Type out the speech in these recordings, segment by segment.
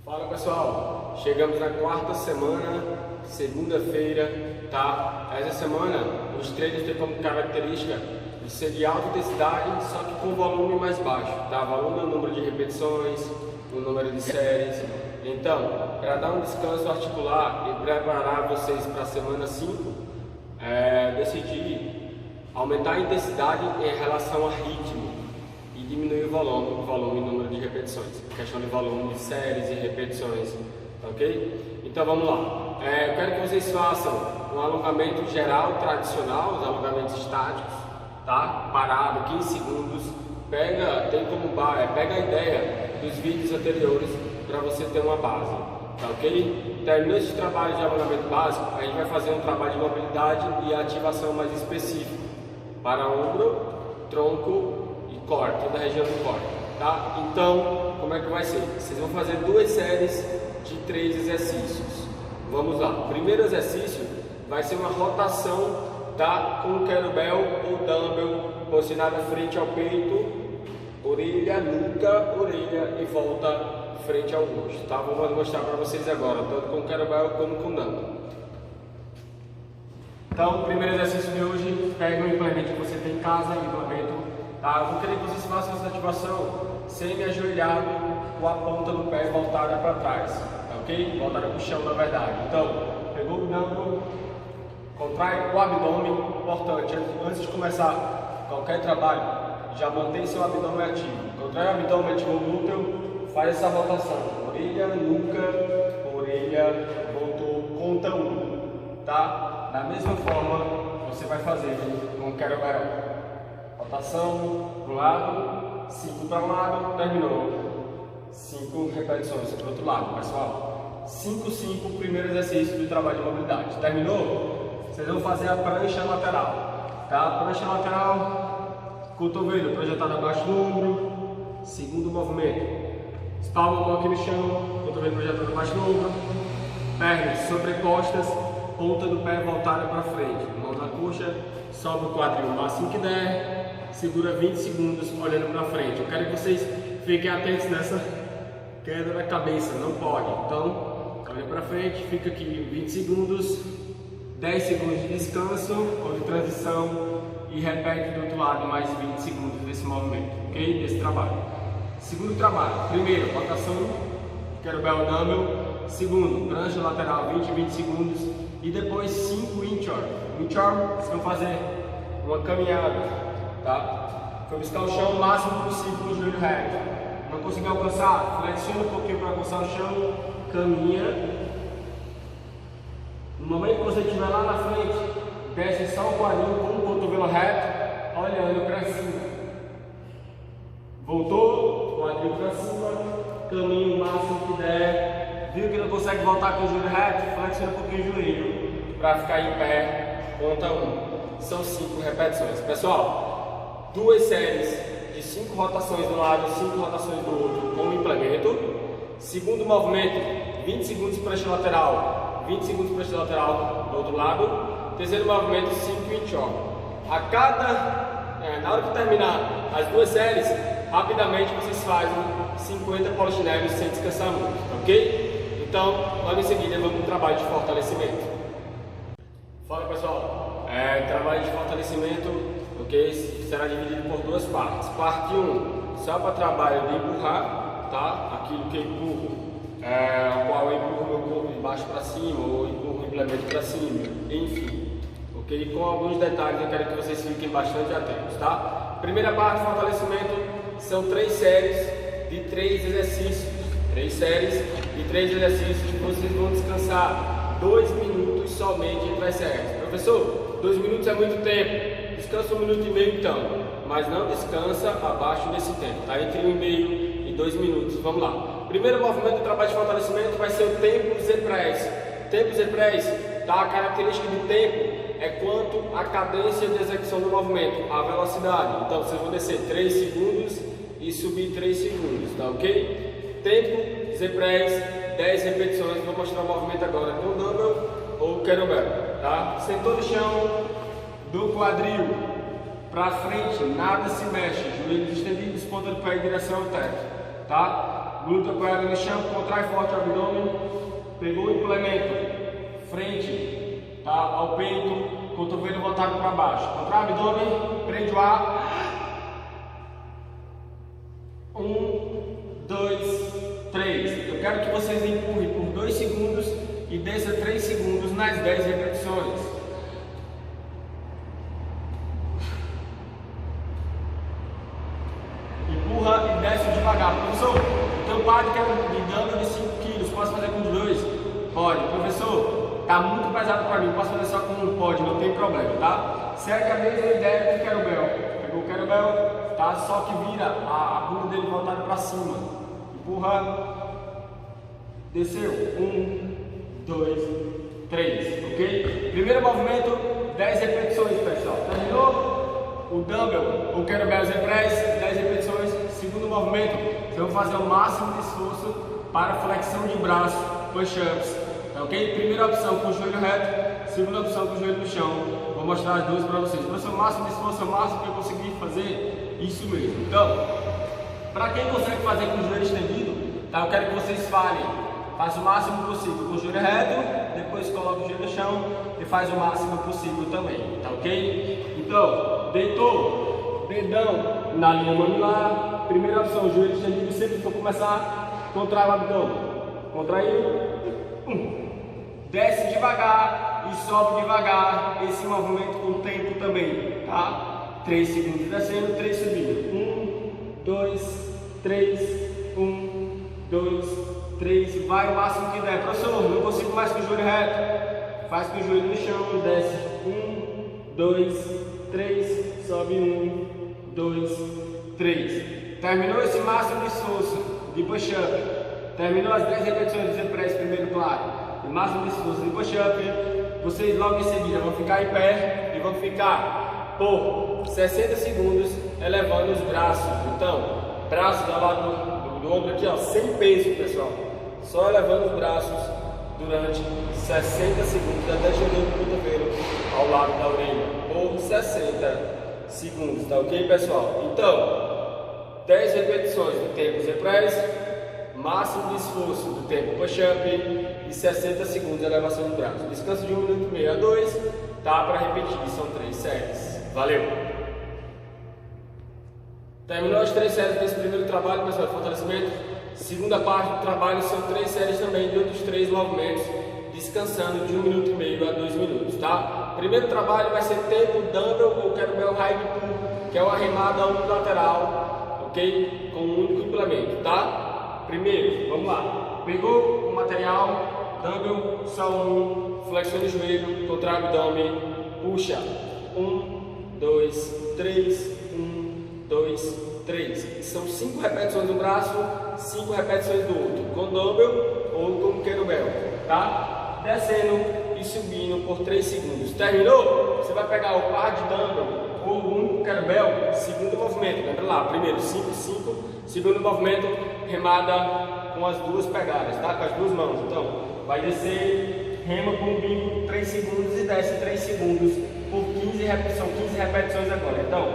Fala pessoal, chegamos na quarta semana, segunda-feira, tá? Essa semana os treinos têm como característica de ser de alta intensidade, só que com volume mais baixo, tá? Volume no número de repetições, no número de séries. Então, para dar um descanso articular e preparar vocês para a semana 5, decidi aumentar a intensidade em relação a ritmo e diminuir o volume e número de repetições, questão de volume de séries e repetições, ok? Então vamos lá, eu quero que vocês façam um alongamento geral tradicional, os alongamentos estáticos, tá? Parado, 15 segundos, pega a ideia dos vídeos anteriores para você ter uma base, tá ok? Terminando esse trabalho de alongamento básico, a gente vai fazer um trabalho de mobilidade e ativação mais específico para ombro, tronco e core, toda a região do core, tá? Então, como é que vai ser? Vocês vão fazer 2 séries de 3 exercícios. Vamos lá. O primeiro exercício vai ser uma rotação, tá? Com kettlebell ou dumbbell posicionada frente ao peito, orelha, nuca, orelha e volta frente ao rosto, tá? Vou mostrar para vocês agora, tanto com kettlebell como com dumbbell. Então, o primeiro exercício de hoje, pega o implemento que você tem em casa, implemento, tá? Eu vou querer que vocês façam essa ativação semi-ajoelhado com a ponta do pé voltada para trás, tá ok? Voltada para o chão, na verdade. Então, pegou o dumbbell, contrai o abdômen, importante, antes de começar qualquer trabalho, já mantém seu abdômen ativo. Contrai o abdômen, ativa o glúteo, faz essa rotação, orelha, nuca, orelha, voltou, conta 1, tá? Da mesma forma, você vai fazer com o kettlebell. Rotação para o lado, 5 para um lado, terminou. 5 repetições para o outro lado, pessoal. 5, primeiro exercício do trabalho de mobilidade. Terminou? Vocês vão fazer a prancha lateral, tá? Prancha lateral, cotovelo projetado abaixo do ombro. Segundo movimento. Espalma a mão aqui no chão, cotovelo projetado abaixo do ombro. Pernas sobrepostas. Ponta do pé voltada para frente, mão na coxa, sobe o quadril o máximo que der, segura 20 segundos olhando para frente. Eu quero que vocês fiquem atentos nessa queda da cabeça, não pode. Então, olha para frente, fica aqui 20 segundos, 10 segundos de descanso ou de transição e repete do outro lado mais 20 segundos desse movimento, ok? Desse trabalho. Segundo trabalho, primeiro, rotação, kettlebell dumbbell. Segundo, prancha lateral 20 segundos e depois 5 inchworm. Inchworm, vocês vão fazer uma caminhada, tá? Foi buscar o chão o máximo possível com o joelho reto. Não conseguiu alcançar? Flexiona um pouquinho para alcançar o chão, caminha. No momento que você estiver lá na frente, desce só o quadril com o cotovelo reto, olhando para cima. Voltou, quadril para cima, caminha o máximo que der. Viu que não consegue voltar com o joelho reto? Flexiona um pouquinho o joelho para ficar em pé, conta 1. São 5 repetições. Pessoal, 2 séries de 5 rotações de um lado, 5 rotações do outro com o implemento. Segundo movimento, 20 segundos prancha lateral, 20 segundos prancha lateral do outro lado. Terceiro movimento, 5 inchworm. Na hora que terminar as 2 séries, rapidamente vocês fazem 50 polichinelos sem descansar muito, ok? Então, logo em seguida, vamos para o trabalho de fortalecimento. Fala pessoal, trabalho de fortalecimento, ok? Será dividido por 2 partes. Parte 1, só para trabalho de empurrar, tá? Aquilo que eu empurro, qual eu empurro meu corpo de baixo para cima ou empurro o implemento para cima, enfim, ok? Com alguns detalhes eu quero que vocês fiquem bastante atentos, tá? Primeira parte de fortalecimento são 3 séries de 3 exercícios. 3 séries de 3 exercícios, vocês vão descansar 2 minutos somente entre as séries. Professor, 2 minutos é muito tempo, descansa 1 minuto e meio então, mas não descansa abaixo desse tempo, tá? Entre 1,5 e 2 minutos, vamos lá. Primeiro movimento do trabalho de fortalecimento vai ser o tempo Z-press. Tempo Z-press, tá? A característica do tempo é quanto a cadência de execução do movimento, a velocidade. Então vocês vão descer 3 segundos e subir 3 segundos, tá ok? Tempo, Z-press, 10 repetições. Vou mostrar o movimento agora com o dumbbell ou kettlebell, tá? Sentou no chão, do quadril para frente, nada se mexe, joelhos estendidos, ponta do pé em direção ao teto, tá? glúteo apoiado no chão, contrai forte o abdômen, pegou o implemento, frente, tá, ao peito, cotovelo voltado para baixo, contrai o abdômen, prende o ar. 1, 2, 3. Eu quero que vocês empurrem por 2 segundos e desça 3 segundos nas 10 repetições. Empurra e desce devagar. Professor, eu tenho um par de dumbbell de 5 kg, posso fazer com os 2? Pode. Professor, tá muito pesado para mim, posso fazer só com um? Pode, não tem problema, tá? Segue a mesma ideia do kettlebell. Pegou o kettlebell, tá? Só que vira a bunda dele voltada para cima. Empurra. Desceu. 1, 2, 3. Ok? Primeiro movimento, 10 repetições, pessoal. Terminou? O dumbbell, o kettlebell Z press, 10 repetições. Segundo movimento, vocês vão fazer o máximo de esforço para flexão de braço, push-ups. Tá ok? Primeira opção com o joelho reto, segunda opção com o joelho no chão. Vou mostrar as duas para vocês. Professor, o máximo de esforço é o máximo que eu consegui fazer. Isso mesmo. Então, para quem consegue fazer com o joelho estendido, tá? Eu quero que vocês faz o máximo possível com o joelho reto, depois coloca o joelho no chão e faz o máximo possível também, tá ok? Então, deitou, dedão na linha mamilar, primeira opção, joelho estendido, sempre que for começar, contrai o abdômen, contraiu, desce devagar e sobe devagar, esse movimento com tempo também, tá? 3 segundos descendo, 3 subindo, 1, 2, 3, 1, 2, 3, vai o máximo que der. Professor, não consigo mais com o joelho reto. Faz com o joelho no chão, desce. 1, 2, 3, sobe 1, 2, 3. Terminou esse máximo de esforço de push-up. Terminou as 10 repetições do Z-Press, primeiro claro. O máximo de esforço de push-up. Vocês logo em seguida vão ficar em pé e vão ficar por 60 segundos elevando os braços. Então, braços ao lado do ombro aqui, ó, sem peso, pessoal. Só elevando os braços durante 60 segundos, até chegando o cotovelo ao lado da orelha, por 60 segundos, tá ok, pessoal? Então, 10 repetições do tempo Z-Press, máximo de esforço do tempo push-up e 60 segundos de elevação do braço. Descanso de 1 minuto e meio a 2, tá? Para repetir, são 3 séries. Valeu! Terminou as 3 séries desse primeiro trabalho, pessoal, de fortalecimento. Segunda parte do trabalho são 3 séries também de outros 3 movimentos, descansando de 1 minuto e meio a 2 minutos, tá? Primeiro trabalho vai ser tempo dumbbell ou kettlebell high pull, que é uma remada unilateral, ok? Com um único implemento, tá? Primeiro, vamos lá. Pegou o material, dumbbell, só um, flexiona o joelho, contrai o abdômen, puxa. 1, 2, 3, 1, 2, 3. São 5 repetições do braço, 5 repetições do outro, com dumbbell ou com kettlebell, tá? Descendo e subindo por 3 segundos. Terminou? Você vai pegar o par de dumbbell ou um kettlebell, segundo movimento, lembra lá, primeiro 5, 5, segundo movimento, remada com as duas pegadas, tá? Com as duas mãos. Então, vai descer, rema com o bico 3 segundos e desce 3 segundos por 15 repetições, são 15 repetições agora. Então,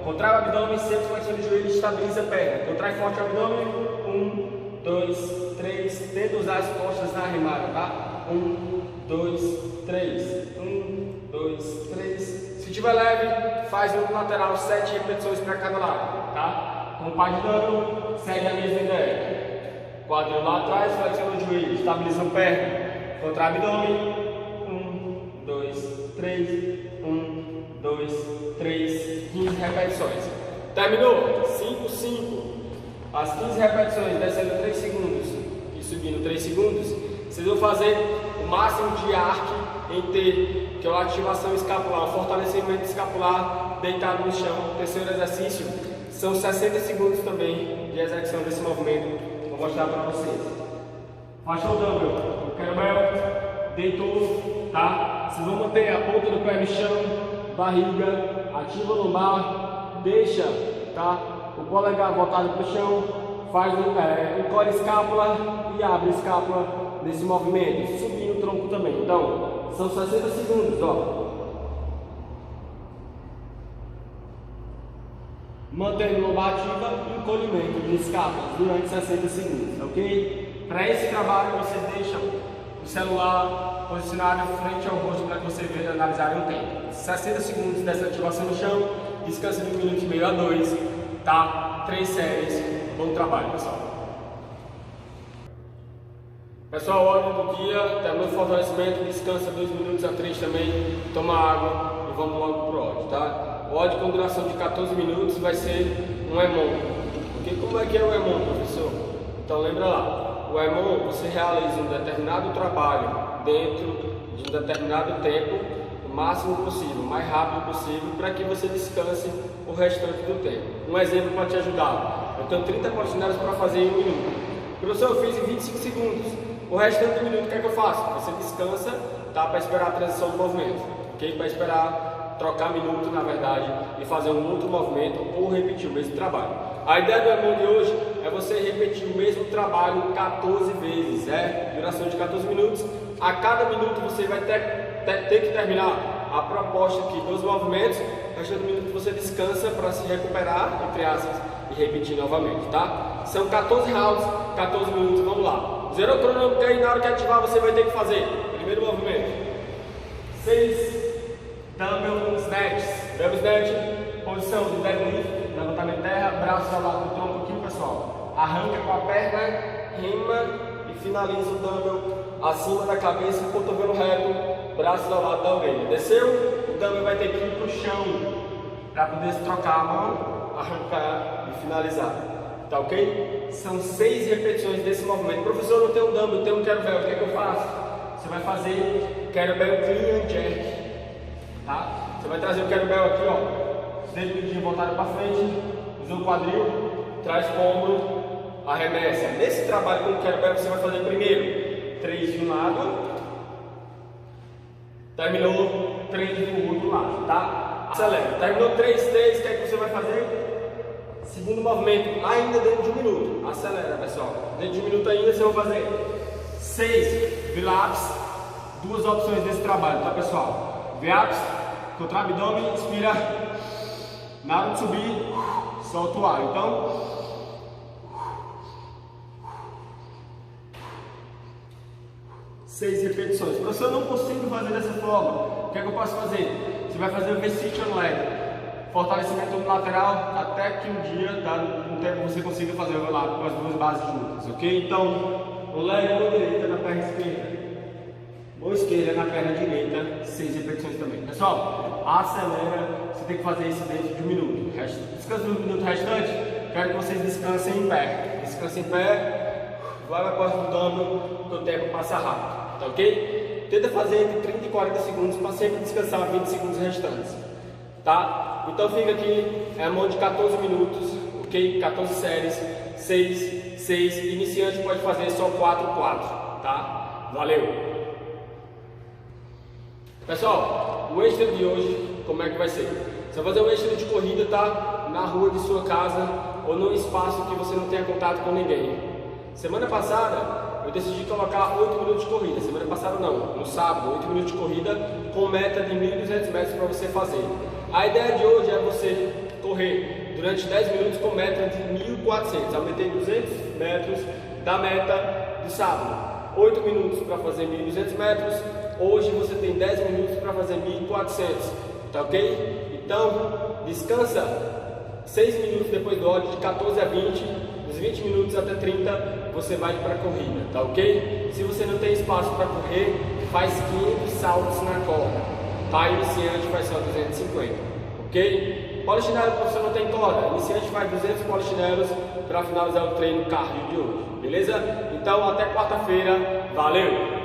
contrai o abdômen, sempre flexiona o joelho e estabiliza a perna. Contrai forte o abdômen. 1, 2, 3. Tenta usar as costas na remada, tá? 1, 2, 3. 1, 2, 3. Se tiver leve, faz um lateral 7 repetições para cada lado, tá? Com o par de dumbbell, segue a mesma ideia. Quadril lá atrás, flexiona o joelho, estabiliza a perna. Contrai o abdômen. 1, 2, 3. 1, 2, 3, 15 repetições. Terminou? 5, 5. As 15 repetições, descendo 3 segundos e subindo 3 segundos, vocês vão fazer o máximo de arque em T, que é a ativação escapular, o fortalecimento escapular deitado no chão. Terceiro exercício, são 60 segundos também de execução desse movimento. Vou mostrar para vocês. Baixou o dumbbell, o kettlebell, deitou, tá? Vocês vão manter a ponta do pé no chão, barriga, ativa o lombar, deixa, tá? O polegar voltado para o chão, faz encolhe a escápula e abre a escápula nesse movimento, subindo o tronco também. Então, são 60 segundos, ó. mantendo lombar ativa e encolhimento de escápulas durante 60 segundos, ok? Para esse trabalho, vocês deixam o celular posicionado frente ao rosto para que você veja analisar um tempo. 60 segundos dessa ativação no chão, descansa de 1,5 minutos a 2, tá? 3 séries, bom trabalho, pessoal. Pessoal, ordem do dia, terminou o fortalecimento, descansa 2 minutos a 3 também, toma água e vamos logo pro ódio, tá? O ódio com duração de 14 minutos vai ser um EMON. Porque como é que é o EMON, professor? Então lembra lá, o EMON você realiza um determinado trabalho dentro de um determinado tempo, o máximo possível, o mais rápido possível, para que você descanse o restante do tempo. Um exemplo para te ajudar, eu tenho 30 polichinelos para fazer em 1 minuto. Professor, eu fiz em 25 segundos. O restante do minuto, o que é que eu faço? Você descansa, tá? Para esperar a transição do movimento, ok? Para esperar trocar minuto, na verdade, e fazer um outro movimento ou repetir o mesmo trabalho. A ideia do EMON de hoje é você repetir o mesmo trabalho 14 vezes, duração de 14 minutos. A cada minuto você vai ter que terminar a proposta aqui dos movimentos. O restante do minuto você descansa para se recuperar, entre aspas, e repetir novamente, tá? São 14 rounds, 14 minutos, vamos lá. Zerou o cronômetro aí, na hora que ativar você vai ter que fazer. Primeiro movimento. 6 dumbbell snatches. Dumbbell snatch, posição de deadlift, levantamento terra, braços ao lado do tronco aqui, pessoal. Arranca com a perna, rima e finaliza o dumbbell acima da cabeça, cotovelo reto, braços ao lado da orelha. Desceu, o dumbbell vai ter que ir para o chão para poder trocar a mão, arrancar e finalizar. Tá ok? São 6 repetições desse movimento. Professor, não tem um dumbbell, tem um kettlebell, o que é que eu faço? Você vai fazer kettlebell clean and jerk, tá? Você vai trazer o kettlebell aqui, ó, os dedos mindinhos voltados para frente, usa o quadril, traz o ombro, arremessa. Nesse trabalho com o kettlebell você vai fazer primeiro 3 de um lado, terminou 3 do outro lado, tá? Acelera. Terminou 3, o que é que você vai fazer? Segundo movimento, ainda dentro de 1 minuto. Acelera, pessoal. Dentro de 1 minuto ainda, você vai fazer 6 V-laps. 2 opções desse trabalho, tá, pessoal? V-laps, contra abdômen, inspira. Na hora de subir, solta o ar. Então, seis repetições. Professor, eu não consigo fazer dessa forma. O que é que eu posso fazer? Você vai fazer o V-sit on leg. Fortalecimento lateral até que um dia, um tempo você consiga fazer o overlap com as duas bases juntas, ok? Então, o leg mão direita na perna esquerda, mão esquerda na perna direita, 6 repetições também. Pessoal, acelera, você tem que fazer isso dentro de 1 minuto. Descansa no minuto restante, quero que vocês descansem em pé. Descansem em pé, vai para a porta do dumbbell, que o tempo passa rápido, tá ok? Tenta fazer entre 30 e 40 segundos para sempre descansar 20 segundos restantes, tá? Então fica aqui, é a mão de 14 minutos, ok? 14 séries, 6, 6. Iniciante pode fazer só 4, 4, tá? Valeu! Pessoal, o extra de hoje, como é que vai ser? Você vai fazer um extra de corrida, tá? Na rua de sua casa ou num espaço que você não tenha contato com ninguém. Semana passada, eu decidi colocar 8 minutos de corrida. Semana passada não, no sábado, 8 minutos de corrida com meta de 1.200 metros para você fazer. A ideia de hoje é você correr durante 10 minutos com meta de 1.400. Aumentei 200 metros da meta do sábado. 8 minutos para fazer 1.200 metros. Hoje você tem 10 minutos para fazer 1.400. Tá ok? Então, descansa 6 minutos depois do ódio, de 14 a 20. Dos 20 minutos até 30, você vai para a corrida. Tá ok? Se você não tem espaço para correr, faz 500 saltos na corda. Tá? Iniciante faz só 250, ok? Polichinelo, professor, não tem corda. Iniciante faz 200 polichinelos para finalizar o treino cardio de hoje, beleza? Então, até quarta-feira. Valeu!